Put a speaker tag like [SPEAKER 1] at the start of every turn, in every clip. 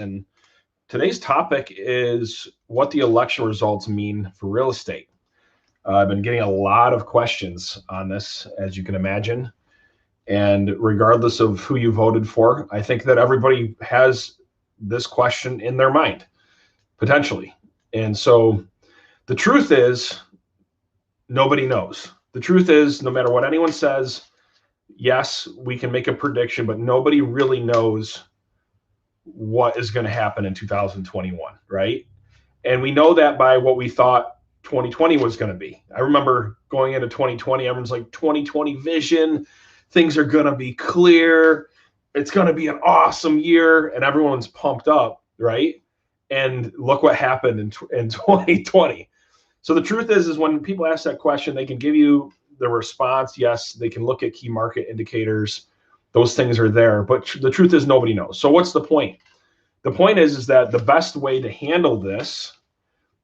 [SPEAKER 1] And today's topic is what the election results mean for real estate. I've been getting a lot of questions on this, as you can imagine. And regardless of who you voted for, I think that everybody has this question in their mind, potentially. And so the truth is, nobody knows. The truth is, no matter what anyone says, yes, we can make a prediction, but nobody really knows what is going to happen in 2021, right? And we know that by what we thought 2020 was going to be. I remember going into 2020, everyone's like, 2020 vision, things are going to be clear. It's going to be an awesome year. And everyone's pumped up, right? And look what happened in 2020. So the truth is when people ask that question, they can give you the response. Yes, they can look at key market indicators. Those things are there. But the truth is nobody knows. So what's the point? The point is that the best way to handle this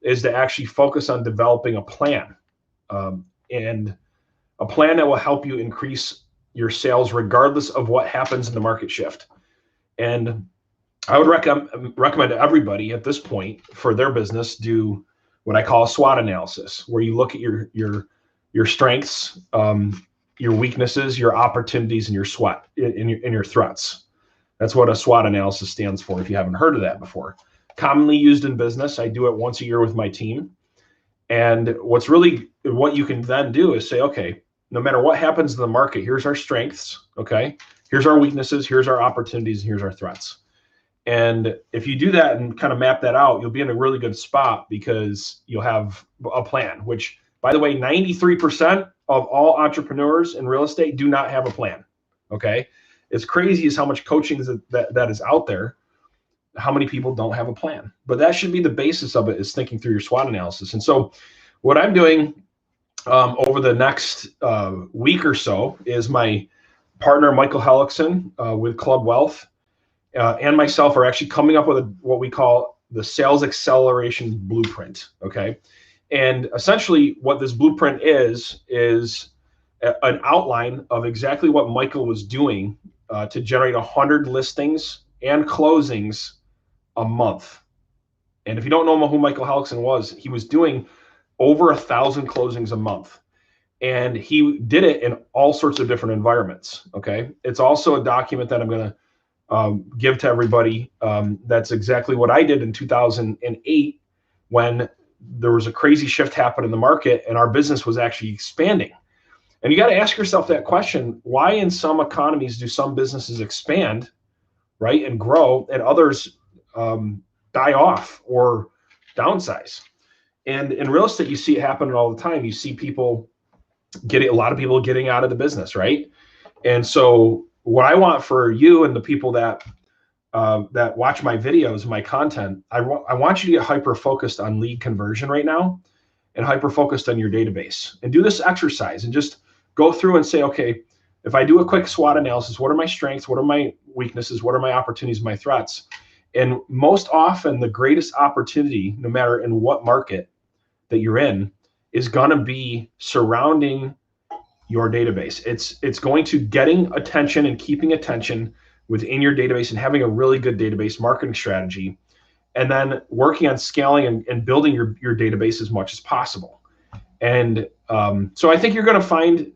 [SPEAKER 1] is to actually focus on developing a plan, and a plan that will help you increase your sales regardless of what happens in the market shift. And I would recommend to everybody at this point for their business do what I call a SWOT analysis, where you look at your strengths, your weaknesses, your opportunities, and your your threats. That's what a SWOT analysis stands for, if you haven't heard of that before. Commonly used in business. I do it once a year with my team. And what you can then do is say, okay, no matter what happens in the market, here's our strengths, okay? Here's our weaknesses, here's our opportunities, and here's our threats. And if you do that and kind of map that out, you'll be in a really good spot because you'll have a plan, which, by the way, 93% of all entrepreneurs in real estate do not have a plan, okay? It's crazy as how much coaching that is out there, how many people don't have a plan. But that should be the basis of it, is thinking through your SWOT analysis. And so what I'm doing over the next week or so is my partner, Michael Hellickson with Club Wealth, and myself are actually coming up with what we call the Sales Acceleration Blueprint, okay? And essentially what this blueprint is an outline of exactly what Michael was doing to generate 100 listings and closings a month. And if you don't know who Michael Hellickson was, he was doing over 1,000 closings a month. And he did it in all sorts of different environments, okay? It's also a document that I'm going to give to everybody. That's exactly what I did in 2008 when there was a crazy shift happen in the market and our business was actually expanding. And you got to ask yourself that question: why in some economies do some businesses expand, right, and grow, and others die off or downsize? And in real estate, you see it happening all the time. You see a lot of people getting out of the business, right? And so what I want for you and the people that watch my videos, my content, I want you to get hyper-focused on lead conversion right now and hyper-focused on your database. And do this exercise and just go through and say, okay, if I do a quick SWOT analysis, what are my strengths? What are my weaknesses? What are my opportunities, my threats? And most often, the greatest opportunity, no matter in what market that you're in, is going to be surrounding your database. It's going to getting attention and keeping attention within your database and having a really good database marketing strategy, and then working on scaling and building your database as much as possible. And so I think you're going to find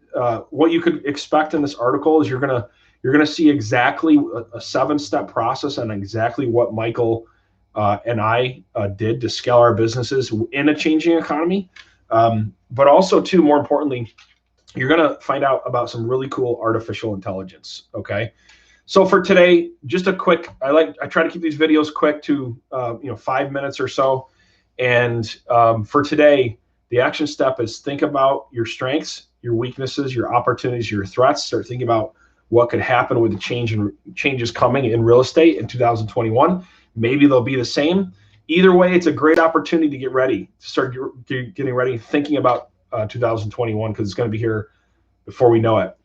[SPEAKER 1] what you could expect in this article is you're going to see exactly a 7-step process and exactly what Michael and I did to scale our businesses in a changing economy. But also, too, more importantly, you're going to find out about some really cool artificial intelligence, okay? So for today, just a quick, I try to keep these videos quick to 5 minutes or so. And for today, the action step is think about your strengths, your weaknesses, your opportunities, your threats. Start thinking about what could happen with the changes coming in real estate in 2021. Maybe they'll be the same. Either way, it's a great opportunity to get ready, to start getting ready, thinking about 2021, because it's going to be here before we know it.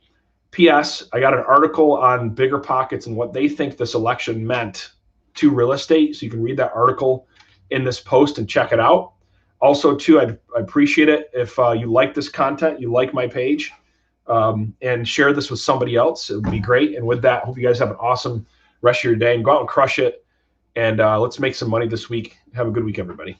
[SPEAKER 1] P.S. I got an article on BiggerPockets and what they think this election meant to real estate. So you can read that article in this post and check it out. Also, too, I appreciate it if you like this content, you like my page, and share this with somebody else. It would be great. And with that, hope you guys have an awesome rest of your day and go out and crush it and let's make some money this week. Have a good week, everybody.